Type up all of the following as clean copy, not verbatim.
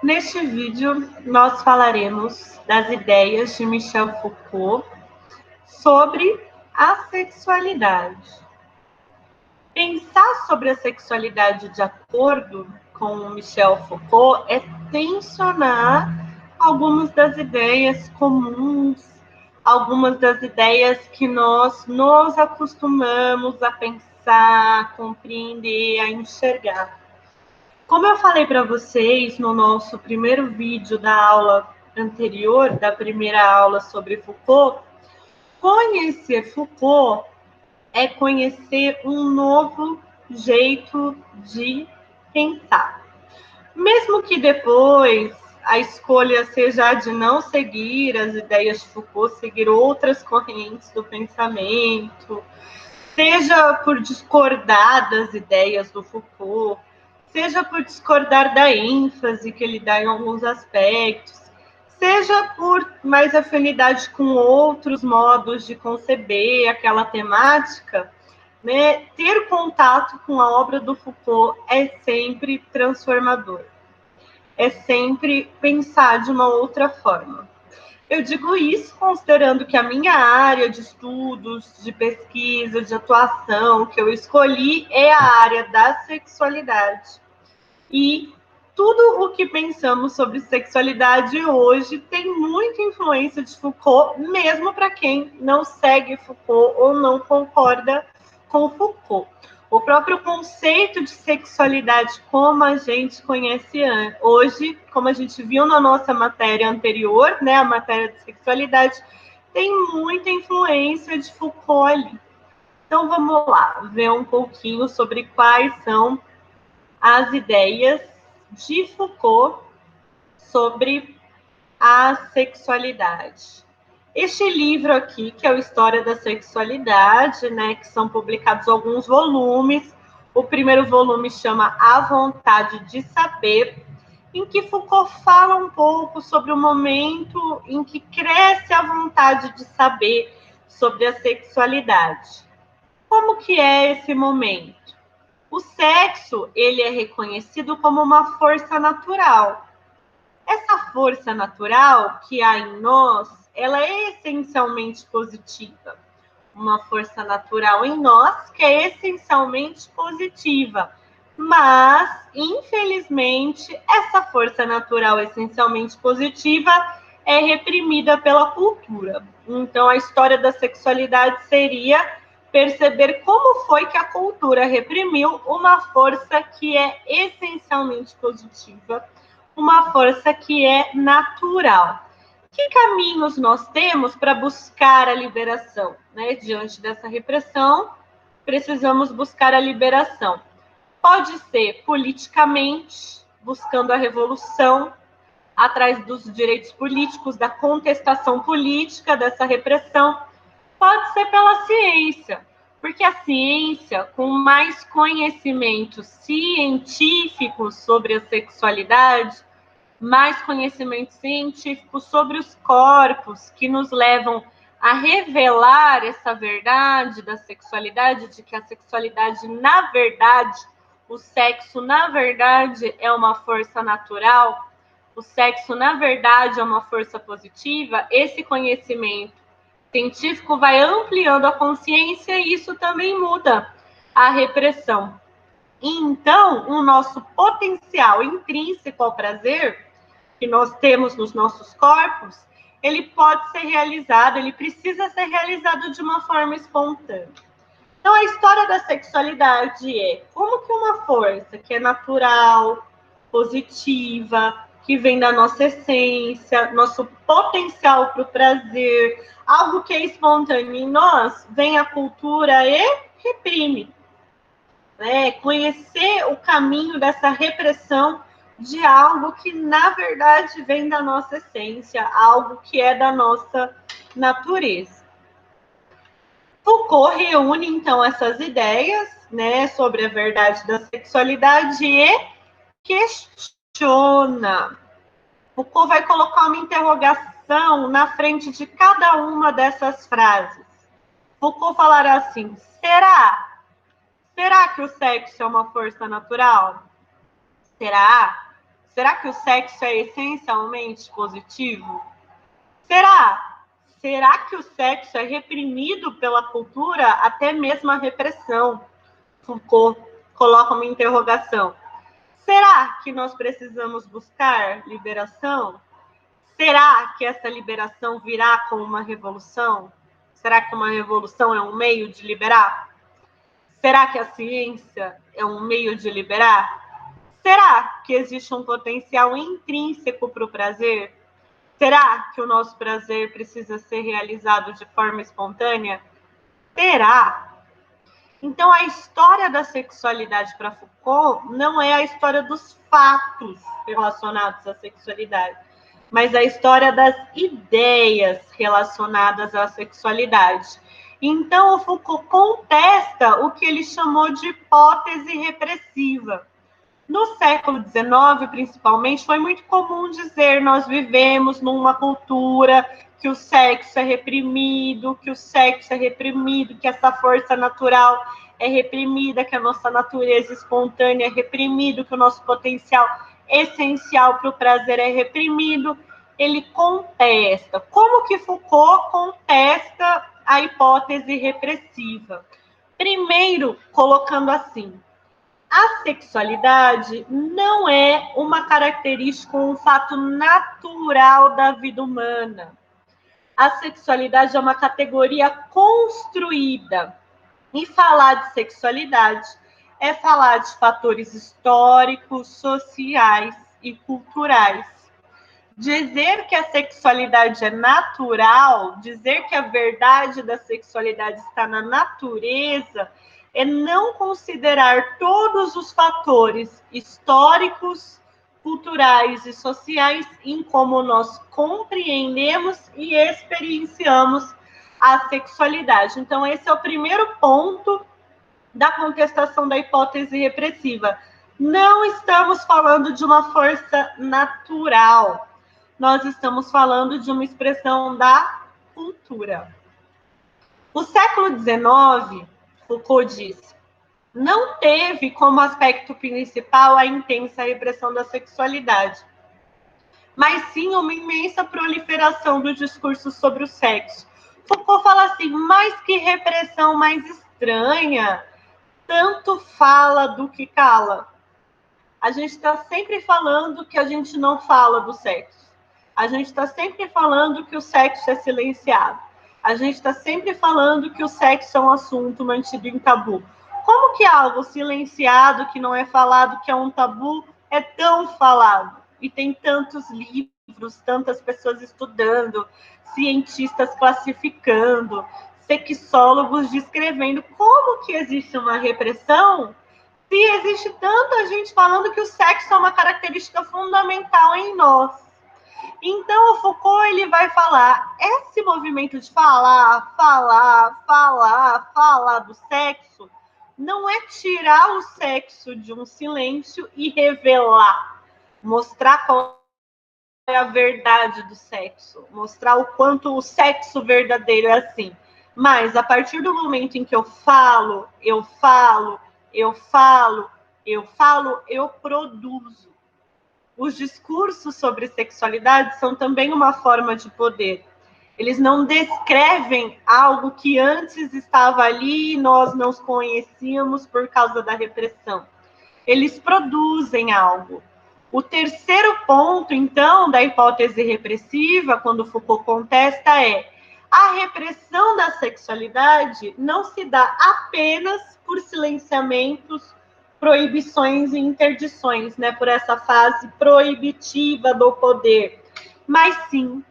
Neste vídeo, nós falaremos das ideias de Michel Foucault sobre a sexualidade. Pensar sobre a sexualidade de acordo com Michel Foucault é tensionar algumas das ideias comuns, algumas das ideias que nós nos acostumamos a pensar, a compreender, a enxergar. Como eu falei para vocês no nosso primeiro vídeo da aula anterior, da primeira aula sobre Foucault, conhecer Foucault é conhecer um novo jeito de pensar. Mesmo que depois a escolha seja de não seguir as ideias de Foucault, seguir outras correntes do pensamento, seja por discordar das ideias do Foucault, seja por discordar da ênfase que ele dá em alguns aspectos, seja por mais afinidade com outros modos de conceber aquela temática, né? Ter contato com a obra do Foucault é sempre transformador, é sempre pensar de uma outra forma. Eu digo isso considerando que a minha área de estudos, de pesquisa, de atuação que eu escolhi é a área da sexualidade. E tudo o que pensamos sobre sexualidade hoje tem muita influência de Foucault, mesmo para quem não segue Foucault ou não concorda com Foucault. O próprio conceito de sexualidade, como a gente conhece hoje, como a gente viu na nossa matéria anterior, né, a matéria de sexualidade, tem muita influência de Foucault ali. Então, vamos lá, ver um pouquinho sobre quais são as ideias de Foucault sobre a sexualidade. Este livro aqui, que é o História da Sexualidade, né, que são publicados alguns volumes. O primeiro volume chama A Vontade de Saber, em que Foucault fala um pouco sobre o momento em que cresce a vontade de saber sobre a sexualidade. Como que é esse momento? O sexo, ele é reconhecido como uma força natural. Essa força natural que há em nós, ela é essencialmente positiva. Uma força natural em nós que é essencialmente positiva. Mas, infelizmente, essa força natural essencialmente positiva é reprimida pela cultura. Então, a história da sexualidade seria perceber como foi que a cultura reprimiu uma força que é essencialmente positiva, uma força que é natural. Que caminhos nós temos para buscar a liberação? Né? Diante dessa repressão, precisamos buscar a liberação. Pode ser politicamente, buscando a revolução, atrás dos direitos políticos, da contestação política dessa repressão. Pode ser pela ciência, porque a ciência, com mais conhecimento científico sobre a sexualidade, mais conhecimento científico sobre os corpos que nos levam a revelar essa verdade da sexualidade, de que a sexualidade, na verdade, o sexo, na verdade, é uma força natural, o sexo, na verdade, é uma força positiva. Esse conhecimento científico vai ampliando a consciência e isso também muda a repressão. Então, o nosso potencial intrínseco ao prazer que nós temos nos nossos corpos, ele pode ser realizado, ele precisa ser realizado de uma forma espontânea. Então, a história da sexualidade é como que uma força que é natural, positiva, que vem da nossa essência, nosso potencial para o prazer, algo que é espontâneo em nós, vem a cultura e reprime. Né? Conhecer o caminho dessa repressão de algo que, na verdade, vem da nossa essência, algo que é da nossa natureza. Foucault reúne, então, essas ideias, né, sobre a verdade da sexualidade e questiona. Foucault vai colocar uma interrogação na frente de cada uma dessas frases. Foucault falará assim: será? Será que o sexo é uma força natural? Será? Será que o sexo é essencialmente positivo? Será? Será que o sexo é reprimido pela cultura, até mesmo a repressão? Foucault coloca uma interrogação. Será que nós precisamos buscar liberação? Será que essa liberação virá com uma revolução? Será que uma revolução é um meio de liberar? Será que a ciência é um meio de liberar? Será que existe um potencial intrínseco para o prazer? Será que o nosso prazer precisa ser realizado de forma espontânea? Será? Então, a história da sexualidade para Foucault não é a história dos fatos relacionados à sexualidade, mas a história das ideias relacionadas à sexualidade. Então, o Foucault contesta o que ele chamou de hipótese repressiva. No século XIX, principalmente, foi muito comum dizer: nós vivemos numa cultura que o sexo é reprimido, que essa força natural é reprimida, que a nossa natureza espontânea é reprimida, que o nosso potencial essencial para o prazer é reprimido. Ele contesta. Como que Foucault contesta a hipótese repressiva? Primeiro, colocando assim: a sexualidade não é uma característica, um fato natural da vida humana. A sexualidade é uma categoria construída. E falar de sexualidade é falar de fatores históricos, sociais e culturais. Dizer que a sexualidade é natural, dizer que a verdade da sexualidade está na natureza, é não considerar todos os fatores históricos, culturais e sociais em como nós compreendemos e experienciamos a sexualidade. Então, esse é o primeiro ponto da contestação da hipótese repressiva. Não estamos falando de uma força natural. Nós estamos falando de uma expressão da cultura. O século XIX, Foucault diz, não teve como aspecto principal a intensa repressão da sexualidade, mas sim uma imensa proliferação do discurso sobre o sexo. Foucault fala assim: mais que repressão mais estranha, tanto fala do que cala. A gente está sempre falando que a gente não fala do sexo. A gente está sempre falando que o sexo é silenciado. A gente está sempre falando que o sexo é um assunto mantido em tabu. Como que algo silenciado, que não é falado, que é um tabu, é tão falado? E tem tantos livros, tantas pessoas estudando, cientistas classificando, sexólogos descrevendo. Como que existe uma repressão se existe tanta gente falando que o sexo é uma característica fundamental em nós? Então, o Foucault ele vai falar, esse movimento de falar do sexo, não é tirar o sexo de um silêncio e revelar, mostrar qual é a verdade do sexo, mostrar o quanto o sexo verdadeiro é assim. Mas, a partir do momento em que eu produzo. Os discursos sobre sexualidade são também uma forma de poder. Eles não descrevem algo que antes estava ali e nós não conhecíamos por causa da repressão. Eles produzem algo. O terceiro ponto, então, da hipótese repressiva, quando Foucault contesta, é: a repressão da sexualidade não se dá apenas por silenciamentos, proibições e interdições, né, por essa fase proibitiva do poder, mas sim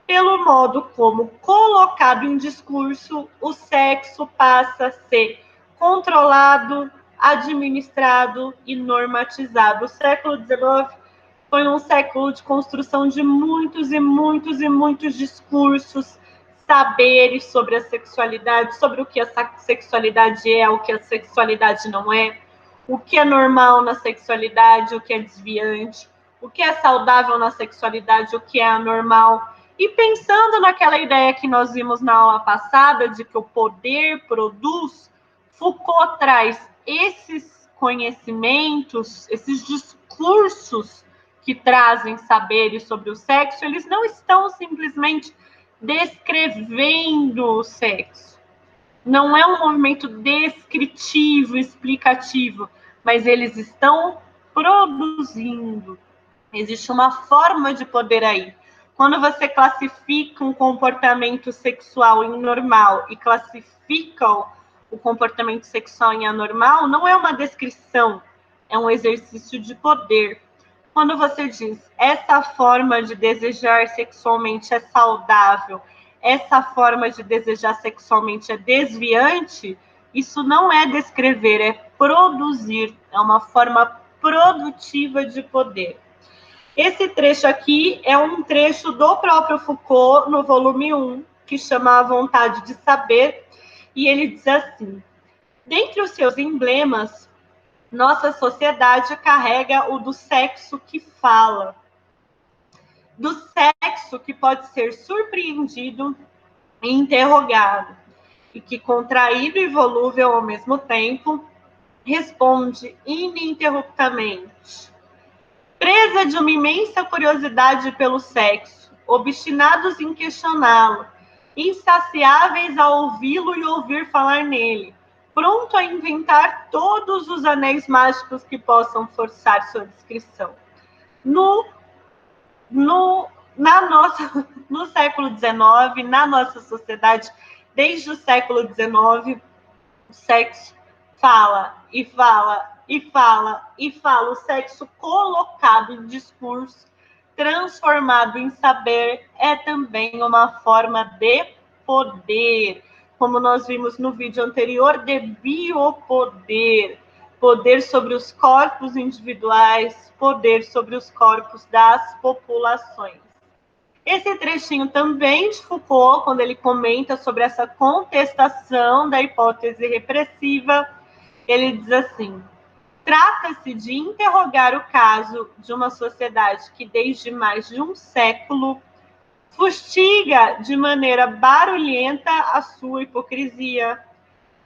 pelo modo como, colocado em discurso, o sexo passa a ser controlado, administrado e normatizado. O século XIX foi um século de construção de muitos discursos, saberes sobre a sexualidade, sobre o que a sexualidade é, o que a sexualidade não é, o que é normal na sexualidade, o que é desviante, o que é saudável na sexualidade, o que é anormal. E pensando naquela ideia que nós vimos na aula passada, de que o poder produz, Foucault traz esses conhecimentos, esses discursos que trazem saberes sobre o sexo, eles não estão simplesmente descrevendo o sexo. Não é um movimento descritivo, explicativo, mas eles estão produzindo. Existe uma forma de poder aí. Quando você classifica um comportamento sexual em normal e classifica o comportamento sexual em anormal, não é uma descrição, é um exercício de poder. Quando você diz, essa forma de desejar sexualmente é saudável, essa forma de desejar sexualmente é desviante, isso não é descrever, é produzir, é uma forma produtiva de poder. Esse trecho aqui é um trecho do próprio Foucault, no volume 1, que chama A Vontade de Saber, e ele diz assim: dentre os seus emblemas, nossa sociedade carrega o do sexo que fala, do sexo que pode ser surpreendido e interrogado, e que, contraído e volúvel ao mesmo tempo, responde ininterruptamente. Presa de uma imensa curiosidade pelo sexo, obstinados em questioná-lo, insaciáveis a ouvi-lo e ouvir falar nele, pronto a inventar todos os anéis mágicos que possam forçar sua descrição. No século XIX, na nossa sociedade, desde o século XIX, o sexo fala e fala e fala e fala. O sexo colocado em discurso, transformado em saber, é também uma forma de poder. Como nós vimos no vídeo anterior, de biopoder. Poder sobre os corpos individuais, poder sobre os corpos das populações. Esse trechinho também de Foucault, quando ele comenta sobre essa contestação da hipótese repressiva, ele diz assim: trata-se de interrogar o caso de uma sociedade que, desde mais de um século, fustiga de maneira barulhenta a sua hipocrisia,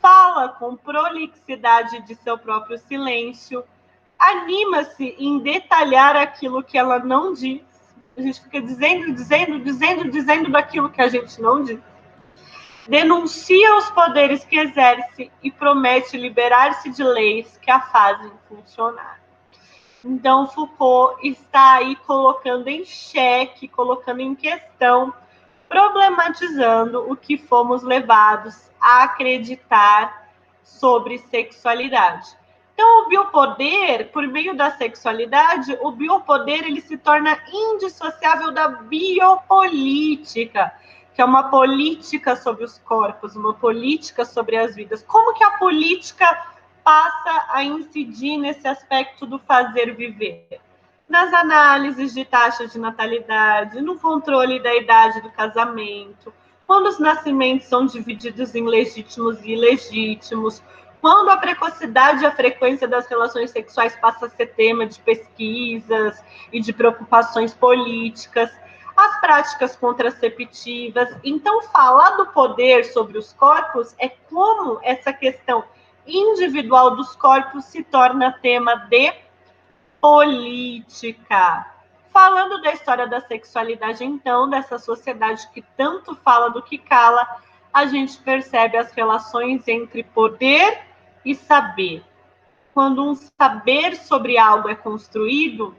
fala com prolixidade de seu próprio silêncio, anima-se em detalhar aquilo que ela não diz. A gente fica dizendo daquilo que a gente não diz. Denuncia os poderes que exerce e promete liberar-se de leis que a fazem funcionar. Então, Foucault está aí colocando em xeque, colocando em questão, problematizando o que fomos levados a acreditar sobre sexualidade. Então, o biopoder, por meio da sexualidade, o biopoder ele se torna indissociável da biopolítica, que é uma política sobre os corpos, uma política sobre as vidas. Como que a política passa a incidir nesse aspecto do fazer viver? Nas análises de taxas de natalidade, no controle da idade do casamento, quando os nascimentos são divididos em legítimos e ilegítimos, quando a precocidade e a frequência das relações sexuais passa a ser tema de pesquisas e de preocupações políticas, as práticas contraceptivas. Então, falar do poder sobre os corpos é como essa questão individual dos corpos se torna tema de política. Falando da história da sexualidade, então, dessa sociedade que tanto fala do que cala, a gente percebe as relações entre poder e saber. Quando um saber sobre algo é construído,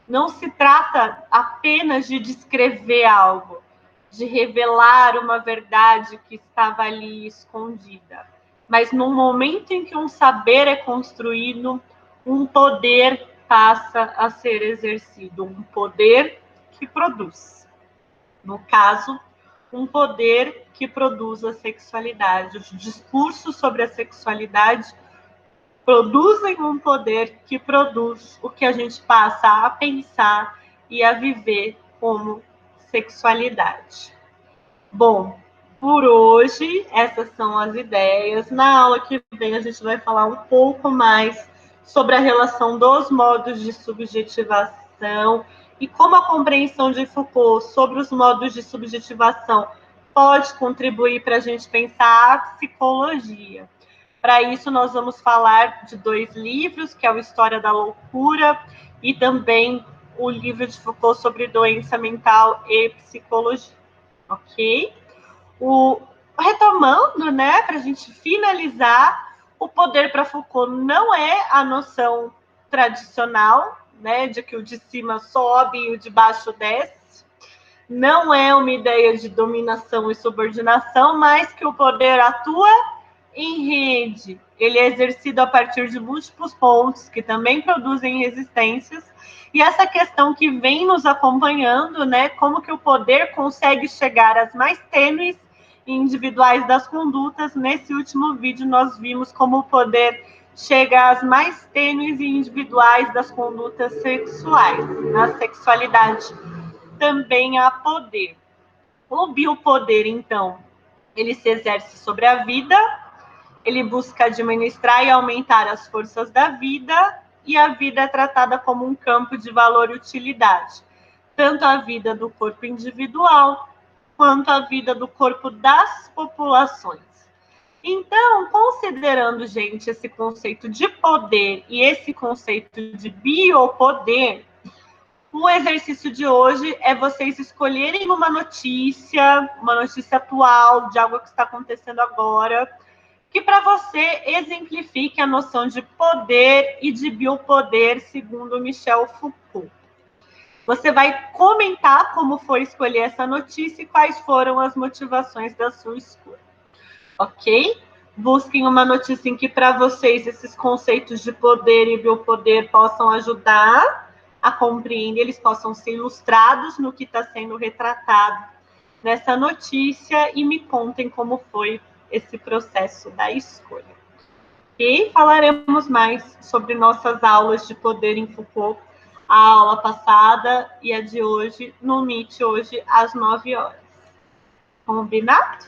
não se trata apenas de descrever algo, de revelar uma verdade que estava ali escondida. Mas no momento em que um saber é construído, um poder passa a ser exercido, um poder que produz. No caso, um poder que produz a sexualidade. Os discursos sobre a sexualidade produzem um poder que produz o que a gente passa a pensar e a viver como sexualidade. Bom, por hoje, essas são as ideias. Na aula que vem, a gente vai falar um pouco mais sobre a relação dos modos de subjetivação e como a compreensão de Foucault sobre os modos de subjetivação pode contribuir para a gente pensar a psicologia. Para isso, nós vamos falar de 2 livros, que é o História da Loucura e também o livro de Foucault sobre doença mental e psicologia, ok? Retomando, né, para a gente finalizar, o poder para Foucault não é a noção tradicional, né, de que o de cima sobe e o de baixo desce. Não é uma ideia de dominação e subordinação, mas que o poder atua em rede. Ele é exercido a partir de múltiplos pontos que também produzem resistências. E essa questão que vem nos acompanhando, né, como que o poder consegue chegar às mais tênues e individuais das condutas. Nesse último vídeo nós vimos como o poder chega às mais tênues e individuais das condutas sexuais. Na sexualidade também há poder. O biopoder, então, ele se exerce sobre a vida, ele busca administrar e aumentar as forças da vida, e a vida é tratada como um campo de valor e utilidade, tanto a vida do corpo individual, quanto a vida do corpo das populações. Então, considerando, gente, esse conceito de poder e esse conceito de biopoder, o exercício de hoje é vocês escolherem uma notícia atual, de algo que está acontecendo agora, que para você exemplifique a noção de poder e de biopoder, segundo Michel Foucault. Você vai comentar como foi escolher essa notícia e quais foram as motivações da sua escolha, ok? Busquem uma notícia em que para vocês esses conceitos de poder e biopoder possam ajudar a compreender, eles possam ser ilustrados no que está sendo retratado nessa notícia, e me contem como foi esse processo da escolha. E falaremos mais sobre nossas aulas de poder em Foucault, a aula passada e a de hoje, no Meet, hoje às 9 horas. Combinado?